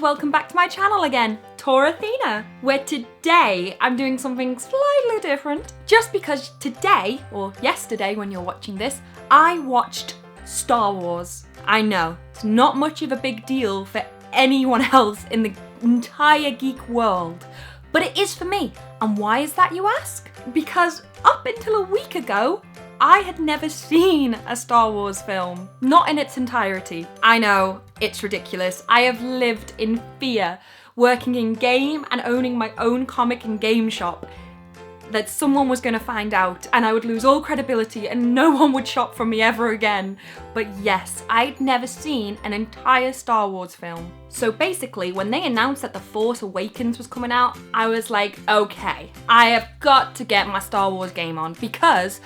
welcome back to my channel again, TorAthena, where today I'm doing something slightly different. Just because today, or yesterday when you're watching this, I watched Star Wars. I know, it's not much of a big deal for anyone else in the entire geek world, but it is for me. And why is that, you ask? Because up until a week ago, I had never seen a Star Wars film, not in its entirety. I know, it's ridiculous. I have lived in fear, working in game and owning my own comic and game shop, that someone was going to find out and I would lose all credibility and no one would shop from me ever again. But yes, I'd never seen an entire Star Wars film. So basically, when they announced that The Force Awakens was coming out, I was like, okay, I have got to get my Star Wars game on, because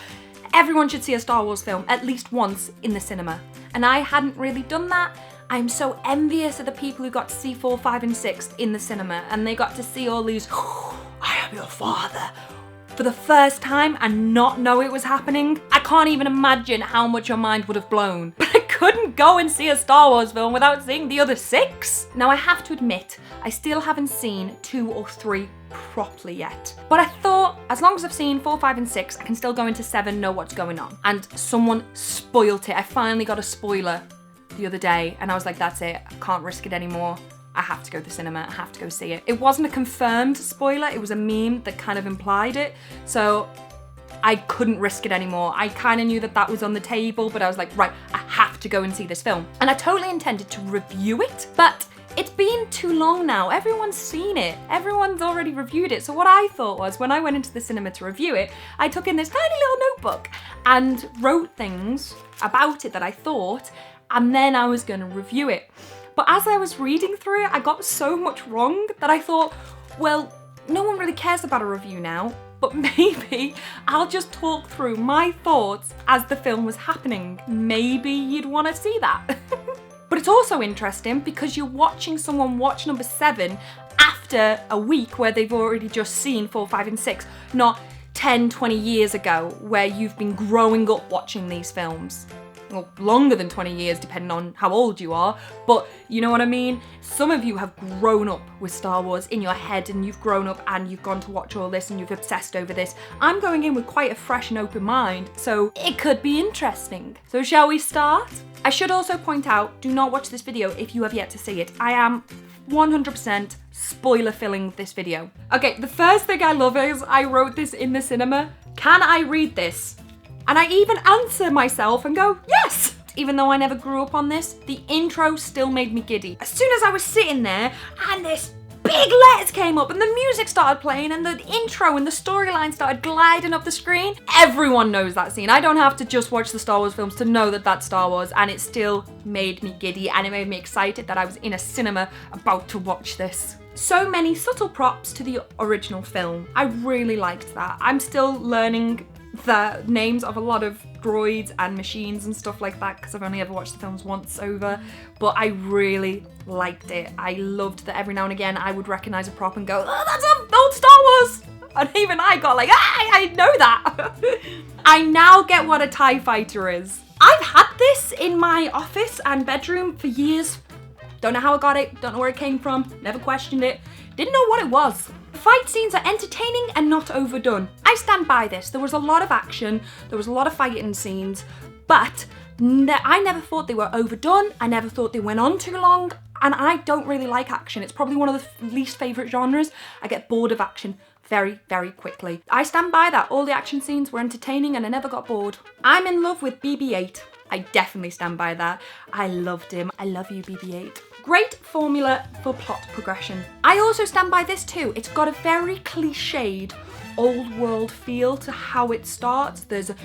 everyone should see a Star Wars film at least once in the cinema. And I hadn't really done that. I'm so envious of the people who got to see 4, 5 and 6 in the cinema, and they got to see all these, I am your father, for the first time and not know it was happening. I can't even imagine how much your mind would have blown. But I couldn't go and see a Star Wars film without seeing the other 6. Now I have to admit, I still haven't seen 2 or 3 properly yet. But I thought, as long as I've seen 4, 5 and 6, I can still go into 7, know what's going on. And someone spoilt it. I finally got a spoiler the other day and I was like, that's it, I can't risk it anymore. I have to go to the cinema, I have to go see it. It wasn't a confirmed spoiler, it was a meme that kind of implied it. So I couldn't risk it anymore. I kind of knew that that was on the table, but I was like, right, I have to go and see this film. And I totally intended to review it, but it's been too long now. Everyone's seen it. Everyone's already reviewed it. So what I thought was, when I went into the cinema to review it, I took in this tiny little notebook and wrote things about it that I thought, and then I was going to review it. But as I was reading through it, I got so much wrong that I thought, well, no one really cares about a review now, but maybe I'll just talk through my thoughts as the film was happening. Maybe you'd want to see that. But it's also interesting because you're watching someone watch number 7 after a week where they've already just seen 4, 5 and 6, not 10, 20 years ago where you've been growing up watching these films. Well, longer than 20 years depending on how old you are, but you know what I mean? Some of you have grown up with Star Wars in your head, and you've grown up and you've gone to watch all this and you've obsessed over this. I'm going in with quite a fresh and open mind, so it could be interesting. So shall we start? I should also point out, do not watch this video if you have yet to see it. I am 100% spoiler filling this video. Okay, the first thing I love is I wrote this in the cinema. Can I read this? And I even answer myself and go, yes! Even though I never grew up on this, the intro still made me giddy. As soon as I was sitting there and this big letters came up and the music started playing and the intro and the storyline started gliding up the screen, everyone knows that scene. I don't have to just watch the Star Wars films to know that that's Star Wars, and it still made me giddy and it made me excited that I was in a cinema about to watch this. So many subtle props to the original film. I really liked that. I'm still learning the names of a lot of droids and machines and stuff like that because I've only ever watched the films once over, but I really liked it. I loved that every now and again I would recognise a prop and go, oh, that's an old Star Wars! And even I got like, I know that! I now get what a TIE fighter is. I've had this in my office and bedroom for years. Don't know how I got it, don't know where it came from, never questioned it, didn't know what it was. The fight scenes are entertaining and not overdone. I stand by this. There was a lot of action, there was a lot of fighting scenes, but I never thought they were overdone, I never thought they went on too long, and I don't really like action. It's probably one of the least favourite genres. I get bored of action very, very quickly. I stand by that. All the action scenes were entertaining and I never got bored. I'm in love with BB-8. I definitely stand by that. I loved him. I love you, BB-8. Great formula for plot progression. I also stand by this too. It's got a very cliched old world feel to how it starts. There's a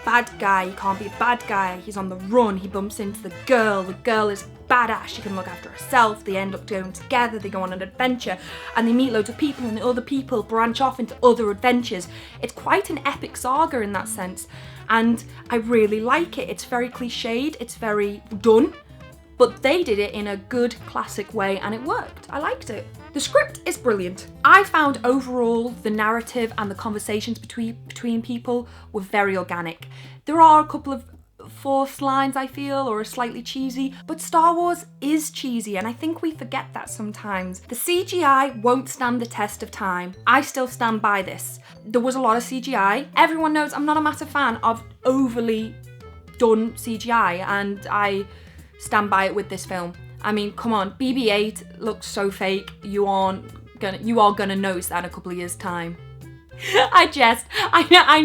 bad guy, he can't be a bad guy, he's on the run, he bumps into the girl is badass, she can look after herself, they end up going together, they go on an adventure, and they meet loads of people, and the other people branch off into other adventures. It's quite an epic saga in that sense, and I really like it. It's very cliched, it's very done, but they did it in a good classic way and it worked. I liked it. The script is brilliant. I found overall the narrative and the conversations between people were very organic. There are a couple of forced lines, I feel, or are slightly cheesy, but Star Wars is cheesy, and I think we forget that sometimes. The CGI won't stand the test of time. I still stand by this. There was a lot of CGI. Everyone knows I'm not a massive fan of overly done CGI, and I stand by it with this film. I mean, come on, BB-8 looks so fake. You are gonna notice that in a couple of years' time. I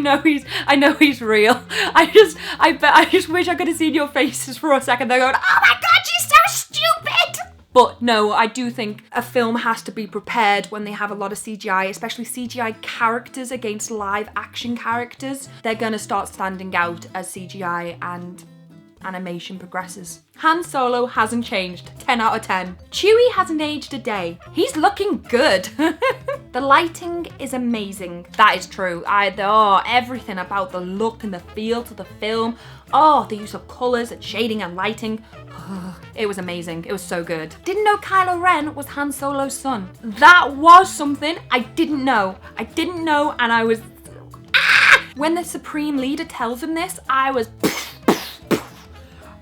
know he's real. I just wish I could have seen your faces for a second. They're going, oh my god, she's so stupid! But no, I do think a film has to be prepared when they have a lot of CGI, especially CGI characters against live action characters. They're gonna start standing out as CGI and animation progresses. Han Solo hasn't changed. 10 out of 10. Chewie hasn't aged a day. He's looking good. The lighting is amazing. That is true. Everything about the look and the feel to the film. Oh, the use of colours and shading and lighting. It was amazing. It was so good. Didn't know Kylo Ren was Han Solo's son. That was something I didn't know. And I was... When the Supreme Leader tells him this,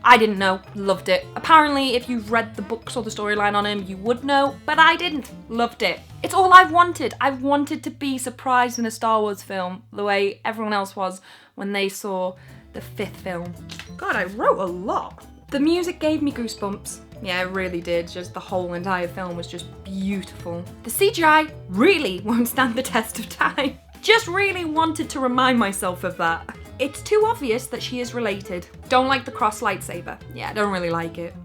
I didn't know. Loved it. Apparently, if you've read the books or the storyline on him, you would know, but I didn't. Loved it. It's all I've wanted. I've wanted to be surprised in a Star Wars film the way everyone else was when they saw the 5th film. God, I wrote a lot. The music gave me goosebumps. Yeah, it really did. Just the whole entire film was just beautiful. The CGI really won't stand the test of time. Just really wanted to remind myself of that. It's too obvious that she is related. Don't like the cross lightsaber. Yeah, don't really like it.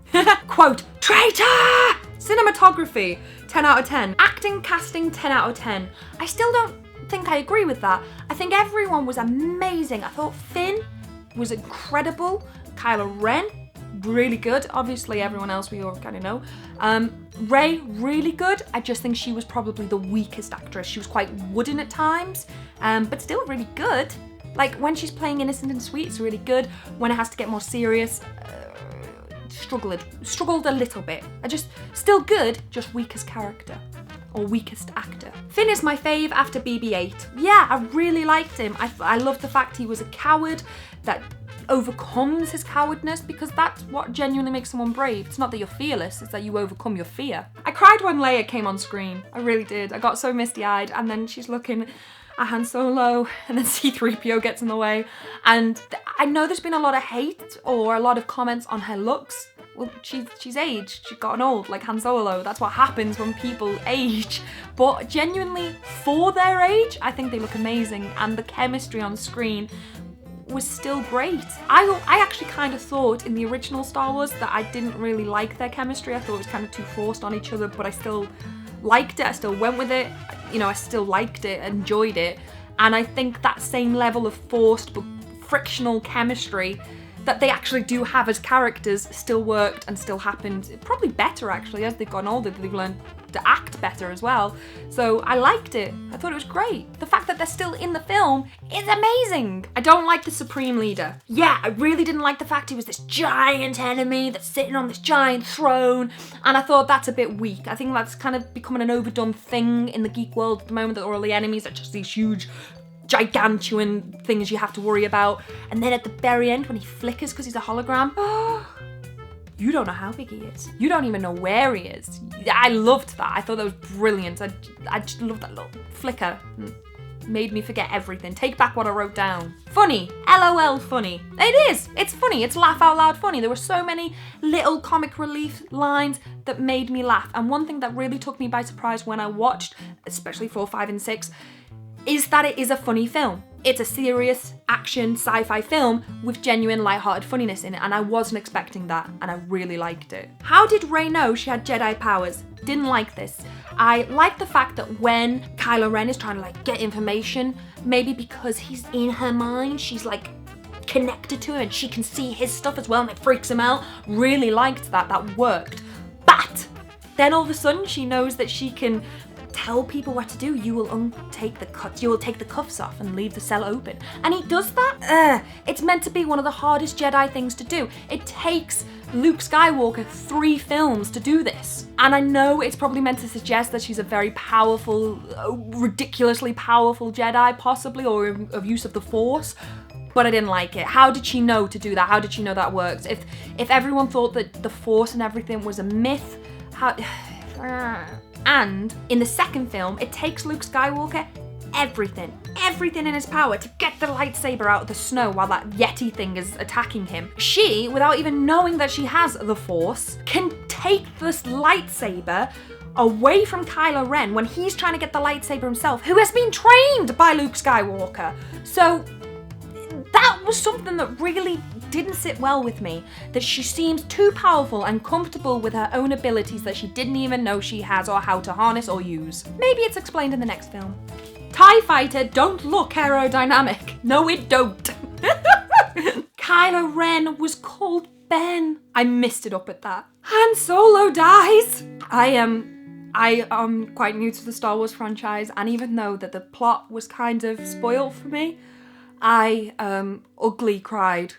Quote, traitor! Cinematography, 10 out of 10. Acting, casting, 10 out of 10. I still don't think I agree with that. I think everyone was amazing. I thought Finn was incredible. Kylo Ren, really good. Obviously, everyone else we all kind of know. Rey, really good. I just think she was probably the weakest actress. She was quite wooden at times, but still really good. Like, when she's playing innocent and sweet, it's really good. When it has to get more serious, struggled a little bit. Still good, just weakest character. Or weakest actor. Finn is my fave after BB-8. Yeah, I really liked him. I love the fact he was a coward that overcomes his cowardness, because that's what genuinely makes someone brave. It's not that you're fearless, it's that you overcome your fear. I cried when Leia came on screen. I really did. I got so misty-eyed, and then she's looking at Han Solo, and then C-3PO gets in the way. And I know there's been a lot of hate or a lot of comments on her looks. Well, she's aged, she's gotten old, like Han Solo. That's what happens when people age. But genuinely, for their age, I think they look amazing, and the chemistry on screen was still great. I actually kind of thought in the original Star Wars that I didn't really like their chemistry. I thought it was kind of too forced on each other, but I still liked it. I still went with it. You know, I still liked it, enjoyed it. And I think that same level of forced but frictional chemistry that they actually do have as characters still worked and still happened. Probably better, actually, as they've gotten older. They've learned to act better as well. So I liked it. I thought it was great. The fact that they're still in the film is amazing. I don't like the Supreme Leader. Yeah, I really didn't like the fact he was this giant enemy that's sitting on this giant throne, and I thought that's a bit weak. I think that's kind of becoming an overdone thing in the geek world at the moment, that all the enemies are just these huge gigantuan things you have to worry about. And then at the very end, when he flickers because he's a hologram, you don't know how big he is. You don't even know where he is. I loved that. I thought that was brilliant. I just loved that little flicker. Made me forget everything. Take back what I wrote down. Funny. LOL funny. It is. It's funny. It's laugh out loud funny. There were so many little comic relief lines that made me laugh. And one thing that really took me by surprise when I watched, especially 4, 5, and 6, is that it is a funny film. It's a serious action sci-fi film with genuine lighthearted funniness in it, and I wasn't expecting that, and I really liked it. How did Rey know she had Jedi powers? Didn't like this. I like the fact that when Kylo Ren is trying to get information, maybe because he's in her mind, she's connected to him and she can see his stuff as well, and it freaks him out. Really liked that. That worked. But then all of a sudden she knows that she can tell people what to do. You will take the cuffs off and leave the cell open. And he does that? It's meant to be one of the hardest Jedi things to do. It takes Luke Skywalker 3 films to do this. And I know it's probably meant to suggest that she's a very powerful, ridiculously powerful Jedi, possibly, or of use of the Force. but I didn't like it. How did she know to do that? How did she know that works? If everyone thought that the Force and everything was a myth, how... And in the second film, it takes Luke Skywalker everything in his power to get the lightsaber out of the snow while that Yeti thing is attacking him. She, without even knowing that she has the Force, can take this lightsaber away from Kylo Ren when he's trying to get the lightsaber himself, who has been trained by Luke Skywalker. So that was something that really didn't sit well with me, that she seems too powerful and comfortable with her own abilities that she didn't even know she has or how to harness or use. Maybe it's explained in the next film. TIE fighter don't look aerodynamic. No, it don't. Kylo Ren was called Ben. I missed it up at that. Han Solo dies. I am quite new to the Star Wars franchise, and even though that the plot was kind of spoiled for me, I ugly cried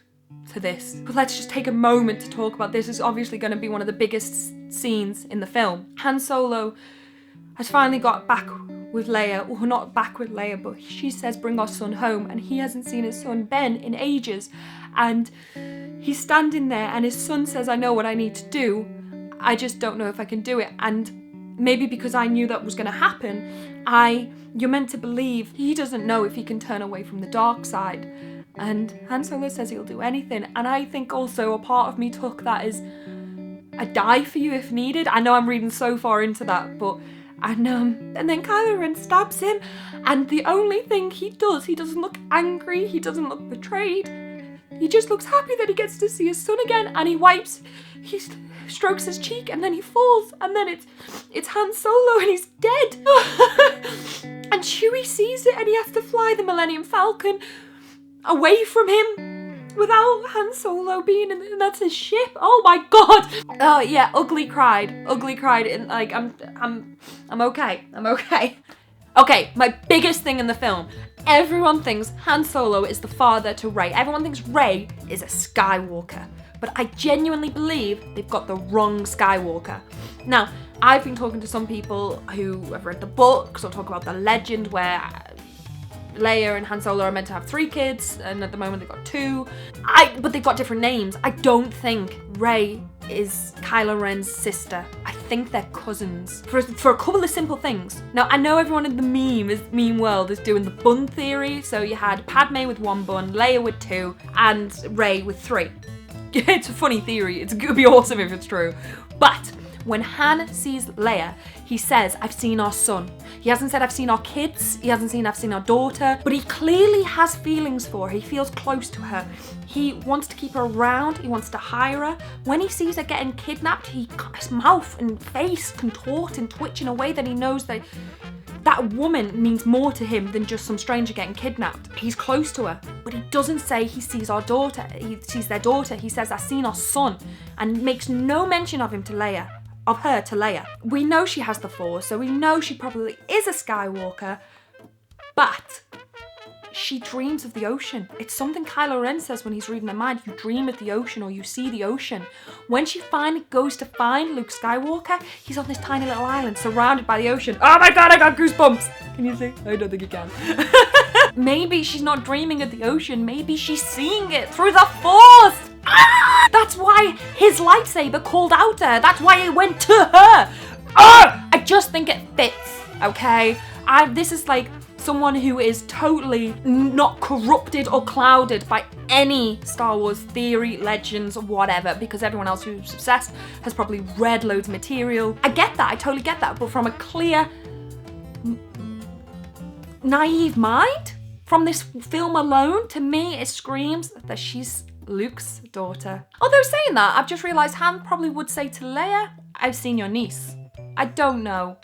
to this. But let's just take a moment to talk about this. It's obviously going to be one of the biggest scenes in the film. Han Solo has finally got back with Leia, well, not back with Leia, but she says bring our son home, and he hasn't seen his son Ben in ages, and he's standing there and his son says, I know what I need to do, I just don't know if I can do it. And maybe because I knew that was going to happen, you're meant to believe he doesn't know if he can turn away from the dark side. And Han Solo says he'll do anything, and I think also a part of me took that as I'd die for you if needed. I know I'm reading so far into that, but and then Kylo Ren stabs him, and the only thing he doesn't look angry, he doesn't look betrayed, he just looks happy that he gets to see his son again, and he strokes his cheek, and then he falls, and then it's Han Solo and he's dead. And Chewie sees it, and he has to fly the Millennium Falcon away from him without Han Solo being in, and that's his ship. Oh my god. Oh yeah, ugly cried, and like I'm okay. Okay, my biggest thing in the film. Everyone thinks Han Solo is the father to Rey. Everyone thinks Rey is a Skywalker. But I genuinely believe they've got the wrong Skywalker. Now, I've been talking to some people who have read the books or talk about the legend where Leia and Han Solo are meant to have 3 kids, and at the moment they've got 2. But they've got different names. I don't think Rey is Kylo Ren's sister. I think they're cousins. For a couple of simple things. Now, I know everyone in the meme world is doing the bun theory, so you had Padme with 1 bun, Leia with 2, and Rey with 3. It's a funny theory. It's gonna be awesome if it's true. But when Han sees Leia, he says, I've seen our son. He hasn't said, I've seen our kids. He hasn't seen, I've seen our daughter. But he clearly has feelings for her. He feels close to her. He wants to keep her around. He wants to hire her. When he sees her getting kidnapped, his mouth and face contort and twitch in a way that he knows that that woman means more to him than just some stranger getting kidnapped. He's close to her, but he doesn't say he sees our daughter. He sees their daughter. He says, I've seen our son, and makes no mention of him to Leia. Of her to Leia. We know she has the Force, so we know she probably is a Skywalker, but she dreams of the ocean. It's something Kylo Ren says when he's reading her mind. You dream of the ocean, or you see the ocean. When she finally goes to find Luke Skywalker, he's on this tiny little island surrounded by the ocean. Oh my god, I got goosebumps. Can you see? I don't think you can. Maybe she's not dreaming of the ocean. Maybe she's seeing it through the Force. Ah! That's why his lightsaber called out to her. That's why it went to her. Ah! I just think it fits, okay? This is like someone who is totally not corrupted or clouded by any Star Wars theory, legends, or whatever, because everyone else who's obsessed has probably read loads of material. I get that, I totally get that, but from a clear, naive mind, from this film alone, to me, it screams that she's Luke's daughter. Although saying that, I've just realised Han probably would say to Leia, I've seen your niece. I don't know.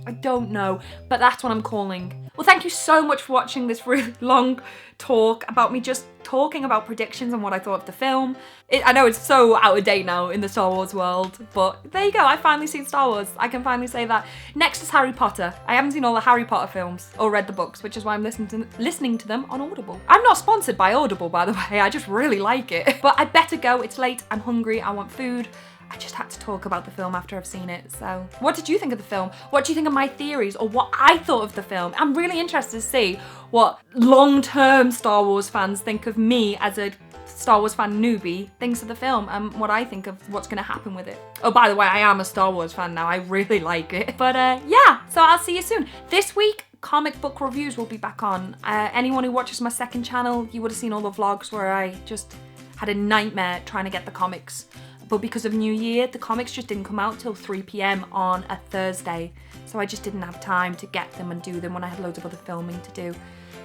I don't know, but that's what I'm calling. Well, thank you so much for watching this really long talk about me just talking about predictions and what I thought of the film. I know it's so out of date now in the Star Wars world, but there you go. I've finally seen Star Wars. I can finally say that. Next is Harry Potter. I haven't seen all the Harry Potter films or read the books, which is why I'm listening to them on Audible. I'm not sponsored by Audible, by the way. I just really like it. But I better go. It's late. I'm hungry. I want food. I just had to talk about the film after I've seen it. So what did you think of the film? What do you think of my theories or what I thought of the film? I'm really interested to see what long-term Star Wars fans think of me as a Star Wars fan newbie thinks of the film and what I think of what's going to happen with it. Oh, by the way, I am a Star Wars fan now. I really like it. But yeah, so I'll see you soon. This week, comic book reviews will be back on. Anyone who watches my second channel, you would have seen all the vlogs where I just had a nightmare trying to get the comics. But because of New Year, the comics just didn't come out till 3 p.m. on a Thursday. So I just didn't have time to get them and do them when I had loads of other filming to do.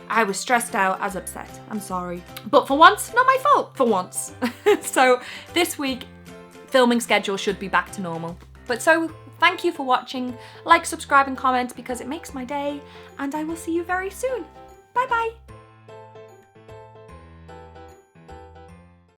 I was stressed out, I was upset. I'm sorry. But for once, not my fault, for once. So this week, filming schedule should be back to normal. But so, thank you for watching. Like, subscribe and comment because it makes my day. And I will see you very soon. Bye bye.